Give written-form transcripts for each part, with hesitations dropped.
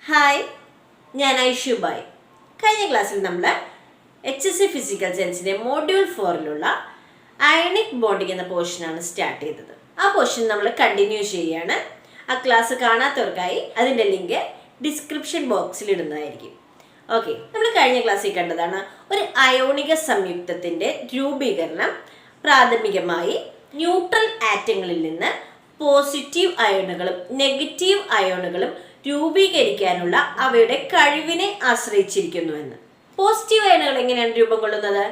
Hi, ഞാൻ ഐഷുബായ്. കഴിഞ്ഞ ക്ലാസ്സിൽ നമ്മൾ HSC ഫിസിക്കൽ സയൻസിൻ്റെ മോഡ്യൂൾ 4ലുള്ള അയണിക് ബോണ്ടിങ് എന്ന പോർഷനാണ് സ്റ്റാർട്ട് ചെയ്തത്. ആ പോർഷൻ നമ്മൾ കണ്ടിന്യൂ ചെയ്യുകയാണ്. ആ ക്ലാസ് കാണാത്തവർക്കായി അതിൻ്റെ ലിങ്ക് ഡിസ്ക്രിപ്ഷൻ ബോക്സിൽ ഇടുന്നതായിരിക്കും. ഓക്കെ, നമ്മൾ കഴിഞ്ഞ ക്ലാസ്സിൽ കണ്ടതാണ് ഒരു അയോണിക സംയുക്തത്തിൻ്റെ രൂപീകരണം പ്രാഥമികമായി ന്യൂട്രൽ ആറ്റങ്ങളിൽ നിന്ന് പോസിറ്റീവ് അയോണുകളും നെഗറ്റീവ് അയോണുകളും രൂപീകരിക്കാനുള്ള അവയുടെ കഴിവിനെ ആശ്രയിച്ചിരിക്കുന്നുവെന്ന്. പോസിറ്റീവ് അയണുകൾ എങ്ങനെയാണ് രൂപം കൊള്ളുന്നത്?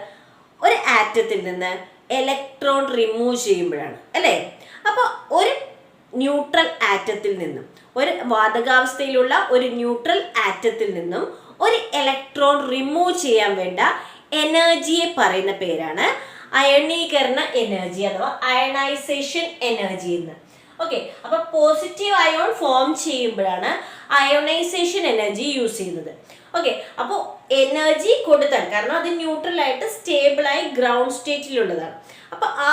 ഒരു ആറ്റത്തിൽ നിന്ന് ഇലക്ട്രോൺ റിമൂവ് ചെയ്യുമ്പോഴാണ്, അല്ലേ? അപ്പോൾ ഒരു ന്യൂട്രൽ ആറ്റത്തിൽ നിന്നും, ഒരു വാതകാവസ്ഥയിലുള്ള ഒരു ന്യൂട്രൽ ആറ്റത്തിൽ നിന്നും ഒരു ഇലക്ട്രോൺ റിമൂവ് ചെയ്യാൻ വേണ്ട എനർജിയെ പറയുന്ന പേരാണ് അയണീകരണ എനർജി അഥവാ അയണൈസേഷൻ എനർജി എന്ന്. ഓക്കെ, അപ്പൊ പോസിറ്റീവ് അയോൺ ഫോം ചെയ്യുമ്പോഴാണ് അയോണൈസേഷൻ എനർജി യൂസ് ചെയ്യുന്നത്. ഓക്കെ, അപ്പോൾ എനർജി കൊടുത്താൽ, കാരണം അത് ന്യൂട്രൽ ആയിട്ട് സ്റ്റേബിളായി ഗ്രൗണ്ട് സ്റ്റേറ്റിലുള്ളതാണ്. അപ്പൊ ആ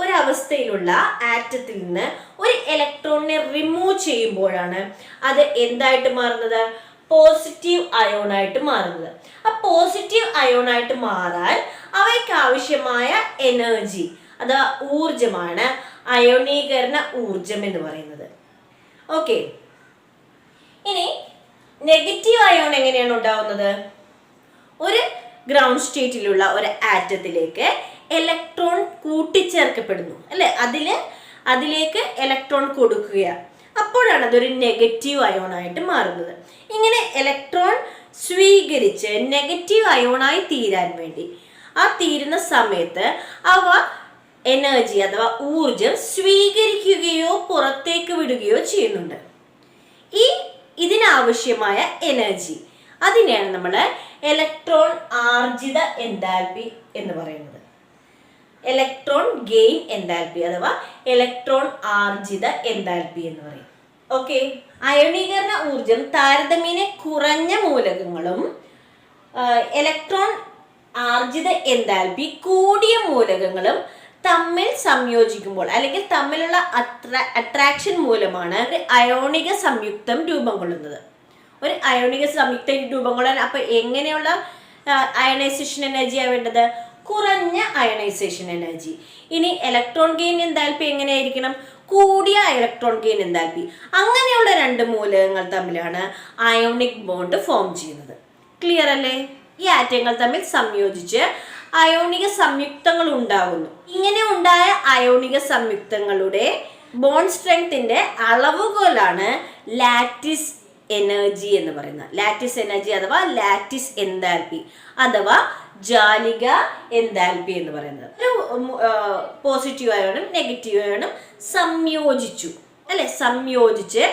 ഒരവസ്ഥയിലുള്ള ആറ്റത്തിൽ നിന്ന് ഒരു ഇലക്ട്രോണിനെ റിമൂവ് ചെയ്യുമ്പോഴാണ് അത് എന്തായിട്ട് മാറുന്നത്? പോസിറ്റീവ് അയോണായിട്ട് മാറുന്നത്. ആ പോസിറ്റീവ് അയോണായിട്ട് മാറാൻ അവയ്ക്ക് ആവശ്യമായ എനർജി അഥവാ ഊർജമാണ് അയോണീകരണ ഊർജം എന്ന് പറയുന്നത്. ഓക്കെ, ഇനി നെഗറ്റീവ് അയോൺ എങ്ങനെയാണ് ഉണ്ടാവുന്നത്? ഒരു ഗ്രൗണ്ട് സ്റ്റേറ്റിലുള്ള ഒരു ആറ്റത്തിലേക്ക് ഇലക്ട്രോൺ കൂട്ടിച്ചേർക്കപ്പെടുന്നു, അല്ലെ? അതിലേക്ക് ഇലക്ട്രോൺ കൊടുക്കുക, അപ്പോഴാണ് അതൊരു നെഗറ്റീവ് അയോൺ ആയിട്ട് മാറുന്നത്. ഇങ്ങനെ ഇലക്ട്രോൺ സ്വീകരിച്ച് നെഗറ്റീവ് അയോണായി തീരാൻ വേണ്ടി ആ തീരുന്ന സമയത്ത് അവ എനർജി അഥവാ ഊർജം സ്വീകരിക്കുകയോ പുറത്തേക്ക് വിടുകയോ ചെയ്യുന്നുണ്ട്. ഇതിനാവശ്യമായ എനർജി, അതിനെയാണ് നമ്മൾ ഇലക്ട്രോൺ ആർജിത എൻതാൽപ്പി എന്ന് പറയുന്നത്. ഇലക്ട്രോൺ ഗെയിൻ എൻതാൽപ്പി അഥവാ ഇലക്ട്രോൺ ആർജിത എൻതാൽപ്പി എന്ന് പറയും. ഓക്കെ, അയോണീകരണ ഊർജം താരതമ്യേന കുറഞ്ഞ മൂലകങ്ങളും ഇലക്ട്രോൺ ആർജിത എൻതാൽപ്പി കൂടിയ മൂലകങ്ങളും തമ്മിൽ സംയോജിക്കുമ്പോൾ അല്ലെങ്കിൽ തമ്മിലുള്ള അട്രാക്ഷൻ മൂലമാണ് ഒരു അയോണിക സംയുക്തം രൂപം കൊള്ളുന്നത്. ഒരു അയോണിക സംയുക്തം രൂപം കൊള്ളാൻ അപ്പൊ എങ്ങനെയുള്ള അയണൈസേഷൻ എനർജിയാണ് വേണ്ടത്? കുറഞ്ഞ അയണൈസേഷൻ എനർജി. ഇനി ഇലക്ട്രോൺ ഗെയിൻ എൻതാൽപ്പി എങ്ങനെയായിരിക്കണം? കൂടിയ ഇലക്ട്രോൺ ഗെയിൻ എൻതാൽപ്പി. അങ്ങനെയുള്ള രണ്ട് മൂലകങ്ങൾ തമ്മിലാണ് അയോണിക് ബോണ്ട് ഫോം ചെയ്യുന്നത്. ക്ലിയർ അല്ലേ? ഈ ആറ്റങ്ങൾ തമ്മിൽ സംയോജിച്ച് അയോണിക സംയുക്തങ്ങൾ ഉണ്ടാകുന്നു. ഇങ്ങനെ ഉണ്ടായ അയോണിക സംയുക്തങ്ങളുടെ ബോണ്ട് സ്ട്രെങ്ത്തിന്റെ അളവുകോലാണ് ലാറ്റിസ് എനർജി എന്ന് പറയുന്നത്. ലാറ്റിസ് എനർജി അഥവാ ലാറ്റിസ് എൻതാൽപ്പി അഥവാ ജാലിക എൻതാൽപ്പി എന്ന് പറയുന്നത്. പോസിറ്റീവ് അയോണും നെഗറ്റീവ് അയോണും സംയോജിച്ചു, അല്ലെ? സംയോജിച്ച്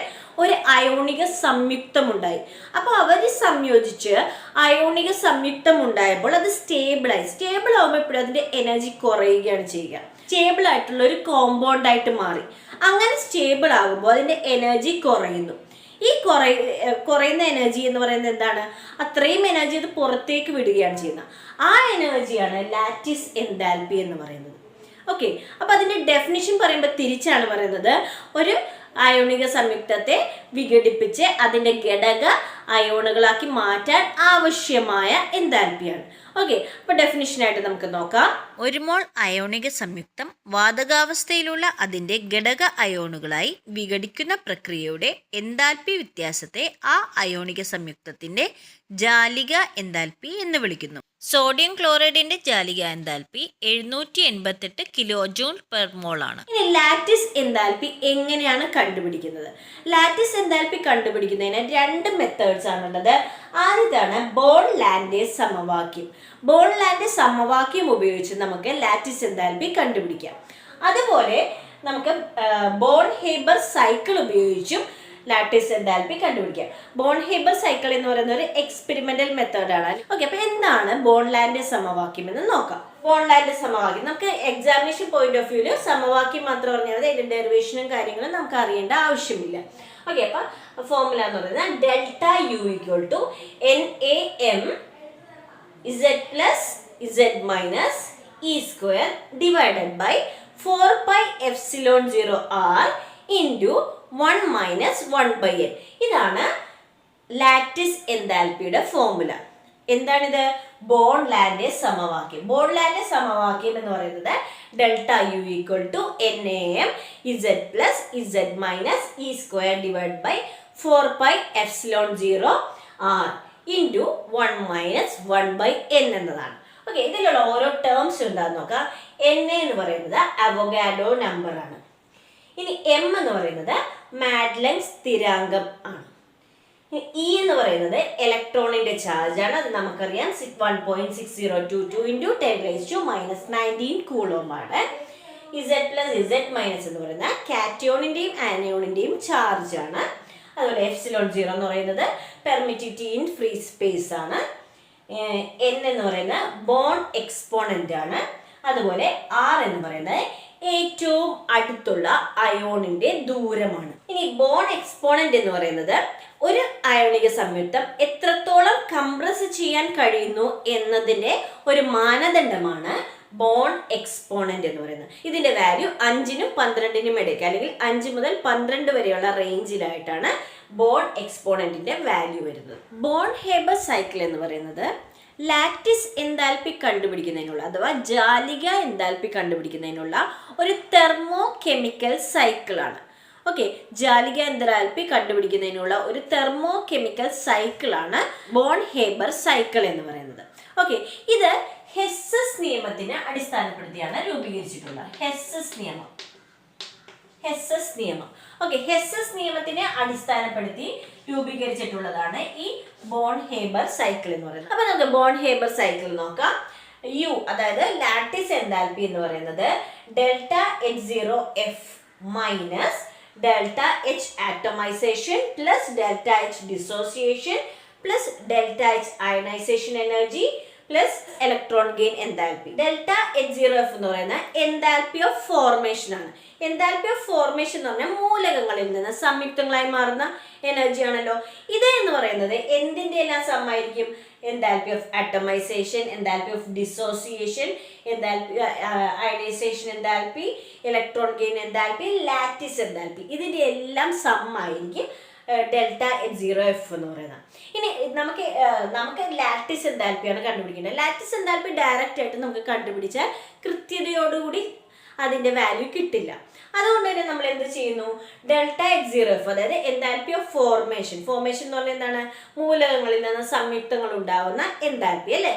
ഒരു അയോണിക സംയുക്തം ഉണ്ടായി. അപ്പോൾ അവർ സംയോജിച്ച് അയോണിക സംയുക്തം ഉണ്ടായപ്പോൾ അത് സ്റ്റേബിൾ ആകുമ്പോൾ എപ്പോഴും അതിന്റെ എനർജി കുറയുകയാണ് ചെയ്യുക. സ്റ്റേബിൾ ആയിട്ടുള്ള ഒരു കോമ്പൗണ്ട് ആയിട്ട് മാറി. അങ്ങനെ സ്റ്റേബിൾ ആകുമ്പോൾ അതിന്റെ എനർജി കുറയുന്നു. ഈ കുറയുന്ന എനർജി എന്ന് പറയുന്നത് എന്താണ്? അത്രയും എനർജി അത് പുറത്തേക്ക് വിടുകയാണ് ചെയ്യുന്നത്. ആ എനർജിയാണ് ലാറ്റിസ് എൻതാൽപ്പി എന്ന് പറയുന്നത്. ഓക്കെ, അപ്പൊ അതിന്റെ ഡെഫിനിഷൻ പറയുമ്പോൾ തിരിച്ചാണ് പറയുന്നത്. ഒരു അയോണിക സംയുക്തത്തെ വിഘടിപ്പിച്ച് അതിന്റെ ഘടക അയോണുകളാക്കി മാറ്റാൻ ആവശ്യമായ എൻതാൽപ്പിയാണ്. ഓക്കെ, അപ്പൊ ഡെഫിനിഷനായിട്ട് നമുക്ക് നോക്കാം. ഒരു മോൾ അയോണിക സംയുക്തം വാതകാവസ്ഥയിലുള്ള അതിന്റെ ഘടക അയോണുകളായി വിഘടിക്കുന്ന പ്രക്രിയയുടെ എൻതാൽപ്പി വ്യത്യാസത്തെ ആ അയോണിക സംയുക്തത്തിന്റെ ജാലിക എൻതാൽപ്പി എന്ന് വിളിക്കുന്നു. സോഡിയം ക്ലോറൈഡിന്റെ ജാലിക enthalpy 788 kilo joule per mole ആണ്. ഇനി ലാറ്റിസ് എൻതാൽപ്പി എങ്ങനെയാണ് കണ്ടുപിടിക്കുന്നത്? ലാറ്റിസ് എൻതാൽപ്പി കണ്ടുപിടിക്കുന്നതിന് രണ്ട് മെത്തേഡ്സ് ആണുള്ളത്. ആദ്യത്താണ് ബോൺ-ലാൻഡേസ് സമവാക്യം. ബോൺ-ലാൻഡേസ് സമവാക്യം ഉപയോഗിച്ച് നമുക്ക് ലാറ്റിസ് എൻതാൽപ്പി കണ്ടുപിടിക്കാം. അതുപോലെ നമുക്ക് ബോൺ-ഹേബർ സൈക്കിൾ ഉപയോഗിച്ചും ലാറ്റിസ് എൻതാൽപ്പി കണ്ടുപിടിക്കാം. ബോൺ-ഹേബർ സൈക്കിൾ എന്ന് പറയുന്ന ഒരു എക്സ്പെരിമെന്റൽ മെത്തേഡാണ്. ഓക്കെ, അപ്പൊ എന്താണ് ബോൺ-ലാൻഡേസ് സമവാക്യം എന്ന് നോക്കാം. ബോൺ-ലാൻഡേസ് സമവാക്യം നമുക്ക് എക്സാമിനേഷൻ പോയിന്റ് ഓഫ് വ്യൂല് സമവാക്യം മാത്രം പറഞ്ഞാൽ മതി. അതിന്റെ ഡെറിവേഷനും കാര്യങ്ങളും നമുക്ക് അറിയേണ്ട ആവശ്യമില്ല. ഓക്കെ, അപ്പൊ ഫോർമുല എന്ന് പറയുന്നത് delta U equal to NaM Z plus Z minus E square divided by 4πε0R into 1 - 1/n. ഇതാണ് ലാറ്റിസ് എൻതാൽപ്പിയുടെ ഫോർമുല. എന്താണിത്? ബോൺ-ലാൻഡെ സമവാക്യം. ബോൺ-ലാൻഡെ സമവാക്യം എന്ന് പറയുന്നത് delta U equal to NaM Z plus Z minus E square divide by 4πε0 R into 1 minus 1 by N എന്നതാണ്. Okay, ഇതിലുള്ള ഓരോ terms ഉണ്ടാകുന്ന നോക്കാം. Na എന്ന് പറയുന്നത് അവോഗാഡോ നമ്പർ ആണ്. ഇനി M എന്ന് പറയുന്നത് മാഡ്ലൻ സ്ഥിരാങ്കം ആണ്. E എന്ന് പറയുന്നത് ഇലക്ട്രോണിന്റെ ചാർജ് ആണ്. അത് നമുക്കറിയാം 1.6022 ഇൻറ്റു 10⁻⁻19 കൂളോം ആണ്. Z പ്ലസ് Z മൈനസ് എന്ന് പറയുന്നത് കാറ്റയോണിന്റെയും ആനയോണിന്റെയും ചാർജ് ആണ്. അതുപോലെ ε0 എന്ന് പറയുന്നത് പെർമിറ്റിവിറ്റി ഇൻ ഫ്രീ സ്പേസ് ആണ്. N എന്ന് പറയുന്നത് ബോൺ എക്സ്പോണന്റ് ആണ്. അതുപോലെ R എന്ന് പറയുന്നത് ഏറ്റവും അടുത്തുള്ള അയോണിന്റെ ദൂരമാണ്. ഇനി ബോൺ എക്സ്പോണന്റ് എന്ന് പറയുന്നത് ഒരു അയോണിക സംയുക്തം എത്രത്തോളം കംപ്രസ് ചെയ്യാൻ കഴിയുന്നു എന്നതിന്റെ ഒരു മാനദണ്ഡമാണ് ബോൺ എക്സ്പോണന്റ് എന്ന് പറയുന്നത്. ഇതിന്റെ വാല്യൂ 5നും 12നും ഇടയ്ക്ക്, അല്ലെങ്കിൽ 5 മുതൽ 12 വരെയുള്ള റേഞ്ചിലായിട്ടാണ് ബോൺ എക്സ്പോണന്റിന്റെ വാല്യൂ വരുന്നത്. ബോൺ ഹേബർ സൈക്കിൾ എന്ന് പറയുന്നത് ലാറ്റിസ് എൻതാൽപ്പി കണ്ടുപിടിക്കുന്നതിനുള്ള അഥവാ ജാലിക എൻതാൽപ്പി കണ്ടുപിടിക്കുന്നതിനുള്ള ഒരു തെർമോ കെമിക്കൽ സൈക്കിളാണ്. ഓക്കെ, ജാലിക എൻതാൽപ്പി കണ്ടുപിടിക്കുന്നതിനുള്ള ഒരു തെർമോ കെമിക്കൽ സൈക്കിളാണ് ബോൺ ഹേബർ സൈക്കിൾ എന്ന് പറയുന്നത്. ഓക്കെ, ഇത് ഹെസ്സസ് നിയമത്തിനെ അടിസ്ഥാനപ്പെടുത്തിയാണ് രൂപീകരിച്ചിട്ടുള്ളത്. ഹെസ്സസ് നിയമം. ഓക്കെ, ഹെസ്സസ് നിയമത്തിനെ അടിസ്ഥാനപ്പെടുത്തി രൂപീകരിച്ചിട്ടുള്ളതാണ് ഈ ബോൺ ഹേബർ സൈക്കിൾ എന്ന് പറയുന്നത്. അപ്പൊ നമുക്ക് ബോൺ ഹേബർ സൈക്കിൾ നോക്കാം. യു അതായത് ലാറ്റിസ് എൻതാൽപ്പി എന്ന് പറയുന്നത് delta H0 F minus delta H atomisation plus delta H dissociation plus delta H ionisation energy plus electron gain enthalpy. Delta H0 F എന്ന് പറയുന്നത് എൻതാൽപ്പി ഓഫ് ഫോർമേഷൻ ആണ്. Enthalpy of formation എന്ന് പറഞ്ഞാൽ മൂലകങ്ങളിൽ നിന്ന് സംയുക്തങ്ങളായി മാറുന്ന energy ആണല്ലോ. ഇത് എന്ന് പറയുന്നത് എന്തിന്റെ എല്ലാം സമ്മായിരിക്കും? Enthalpy of atomisation, enthalpy of dissociation, enthalpy ionisation enthalpy, electron gain enthalpy, lattice enthalpy. ഇതിന്റെ എല്ലാം സമ്മായിരിക്കും ഡെൽറ്റ H0 F എന്ന് പറയുന്നത്. ഇനി നമുക്ക് ലാറ്റിസ് എൻതാൽപ്പിയാണ് കണ്ടുപിടിക്കേണ്ടത്. ലാറ്റിസ് എൻതാൽപ്പി ഡയറക്റ്റ് ആയിട്ട് നമുക്ക് കണ്ടുപിടിച്ചാൽ കൃത്യതയോടുകൂടി അതിന്റെ വാല്യൂ കിട്ടില്ല. അതുകൊണ്ട് തന്നെ നമ്മൾ എന്ത് ചെയ്യുന്നു? ഡെൽറ്റ H0 F അതായത് എൻതാൽപ്പി ഓഫ് ഫോർമേഷൻ എന്ന് പറഞ്ഞാൽ എന്താണ്? മൂലകങ്ങളിൽ നിന്ന് സംയുക്തങ്ങൾ ഉണ്ടാവുന്ന എൻതാൽപ്പി അല്ലേ?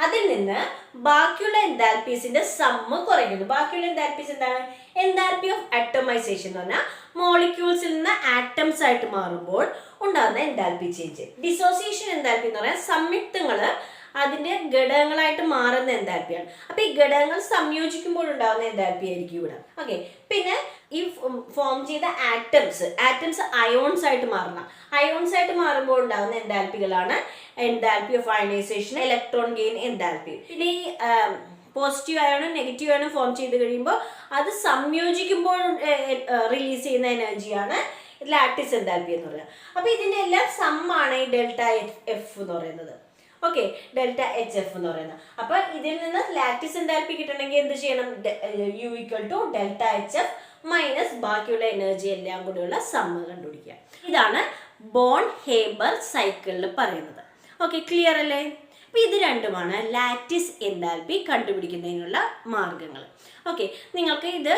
അതിൽ നിന്ന് ബാക്കിയുള്ള എൻതാൽപ്പീസിന്റെ സമ്മ് കുറയ്ക്കുന്നു. ബാക്കിയുള്ള എൻതാൽപ്പീസ് എന്താണ്? എൻതാൽപ്പി ഓഫ് ആറ്റമൈസേഷൻ എന്ന് പറഞ്ഞാൽ മോളിക്യൂൾസിൽ നിന്ന് ആറ്റംസ് ആയിട്ട് മാറുമ്പോൾ ഉണ്ടാകുന്ന എൻതാൽപ്പി ചേഞ്ച്. ഡിസോസിയേഷൻ എൻതാൽപ്പി എന്ന് പറഞ്ഞാൽ സംയുക്തങ്ങള് അതിന്റെ ഘടകങ്ങളായിട്ട് മാറുന്ന എൻതാൽപ്പിയാണ്. അപ്പൊ ഈ ഘടകങ്ങൾ സംയോജിക്കുമ്പോൾ ഉണ്ടാകുന്ന എൻതാൽപ്പി ആയിരിക്കും ഇവിടെ. ഓക്കെ, പിന്നെ ഈ ഫോം ചെയ്ത ആറ്റംസ് അയോൺസ് ആയിട്ട് മാറുമ്പോൾ ഉണ്ടാകുന്ന എൻതാൽപ്പികളാണ് enthalpy of ionization, electron gain enthalpy. പിന്നെ ഈ പോസിറ്റീവ് അയോണും നെഗറ്റീവ് അയോണും ഫോം ചെയ്ത് കഴിയുമ്പോൾ അത് സംയോജിക്കുമ്പോൾ റിലീസ് ചെയ്യുന്ന എനർജിയാണ് ലാറ്റിസ് എൻതാൽപ്പി എന്ന് പറയുന്നത്. അപ്പൊ ഇതിന്റെ എല്ലാം സമ്മാണ് ഈ ഡെൽറ്റ എഫ് എന്ന് പറയുന്നത്. ഓക്കെ, ഡെൽറ്റ HF എന്ന് പറയുന്നത്. അപ്പൊ ഇതിൽ നിന്ന് ലാറ്റിസ് എൻതാൽപ്പി കിട്ടണമെങ്കിൽ എന്ത് ചെയ്യണം? U equal to delta HF minus ബാക്കിയുള്ള എനർജി എല്ലാം കൂടെയുള്ള സമ്മ് കണ്ടുപിടിക്കുക. ഇതാണ് ബോൺ ഹേബർ സൈക്കിളിൽ പറയുന്നത്. ഓക്കെ, ക്ലിയർ അല്ലേ? അപ്പൊ ഇത് രണ്ടുമാണ് ലാറ്റിസ് എൻതാൽപ്പി കണ്ടുപിടിക്കുന്നതിനുള്ള മാർഗങ്ങൾ. ഓക്കെ, നിങ്ങൾക്ക് ഇത്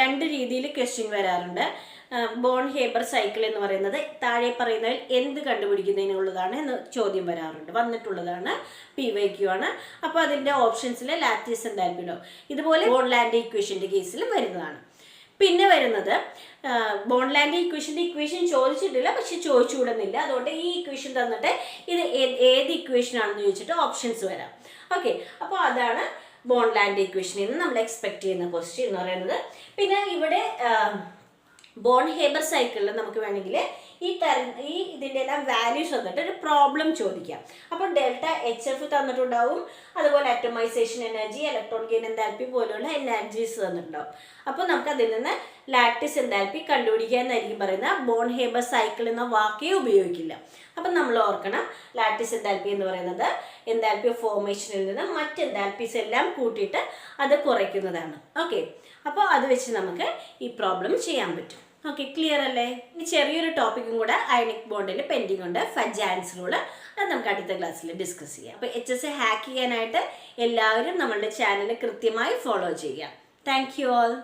രണ്ട് രീതിയിൽ ക്വസ്റ്റ്യൻ വരാറുണ്ട്. ബോൺ ഹേബർ സൈക്കിൾ എന്ന് പറയുന്നത് താഴെ പറയുന്നതിൽ എന്ത് കണ്ടുപിടിക്കുന്നതിനുള്ളതാണ് എന്ന് ചോദ്യം വന്നിട്ടുള്ളതാണ്. PYQ ആണ്. അപ്പോൾ അതിൻ്റെ ഓപ്ഷൻസിൽ ലാറ്റിസ് എൻതാൽപ്പി ഉണ്ടാവും. ഇതുപോലെ ബോൺ-ലാൻഡെ ഇക്വേഷൻ്റെ കേസിലും വരുന്നതാണ്. പിന്നെ വരുന്നത് ബോൺ-ലാൻഡെ ഇക്വേഷൻ ചോദിച്ചിട്ടില്ല, പക്ഷെ ചോദിച്ചുകൂടുന്നില്ല. അതുകൊണ്ട് ഈ ഇക്വേഷൻ തന്നിട്ട് ഇത് ഏത് ഇക്വേഷൻ ആണെന്ന് ചോദിച്ചിട്ട് ഓപ്ഷൻസ് വരാം. ഓക്കെ, അപ്പോൾ അതാണ് ബോൺ-ലാൻഡെ ഇക്വേഷനിൽ നിന്ന് നമ്മൾ എക്സ്പെക്ട് ചെയ്യുന്ന ക്വസ്റ്റ്യൻ എന്ന് പറയുന്നത്. പിന്നെ ഇവിടെ ബോൺ ഹേബർ സൈക്കിളിൽ നമുക്ക് വേണമെങ്കിൽ ഇതിൻ്റെ എല്ലാം വാല്യൂസ് വന്നിട്ട് ഒരു പ്രോബ്ലം ചോദിക്കാം. അപ്പോൾ ഡെൽറ്റ HF തന്നിട്ടുണ്ടാവും, അതുപോലെ atomisation energy, electron gain enthalpy പോലെയുള്ള എനർജീസ് തന്നിട്ടുണ്ടാവും. അപ്പോൾ നമുക്ക് അതിൽ നിന്ന് ലാറ്റിസ് എൻതാൽപ്പി കണ്ടുപിടിക്കുക എന്നായിരിക്കും പറയുന്നത്. ബോൺ ഹേബർ സൈക്കിൾ എന്ന വാക്കേ ഉപയോഗിക്കില്ല. അപ്പം നമ്മൾ ഓർക്കണം, ലാറ്റിസ് എൻതാൽപ്പി എന്ന് പറയുന്നത് എൻതാൽപ്പി ഓഫ് ഫോർമേഷനിൽ നിന്ന് മറ്റ് എൻതാൽപ്പീസ് എല്ലാം കൂട്ടിയിട്ട് അത് കുറയ്ക്കുന്നതാണ്. ഓക്കെ, അപ്പോൾ അത് വെച്ച് നമുക്ക് ഈ പ്രോബ്ലം ചെയ്യാൻ പറ്റും. ഓക്കെ, ക്ലിയർ അല്ലേ? ഇനി ചെറിയൊരു ടോപ്പിക്കും കൂടെ അയണിക് ബോണ്ടിൽ പെൻഡിങ് ഉണ്ട്, ഫജാൻസ് റൂള്. അത് നമുക്ക് അടുത്ത ക്ലാസ്സിൽ ഡിസ്കസ് ചെയ്യാം. അപ്പോൾ HSA ഹാക്ക് ചെയ്യാനായിട്ട് എല്ലാവരും നമ്മളുടെ ചാനൽ കൃത്യമായി ഫോളോ ചെയ്യാം. Thank you all.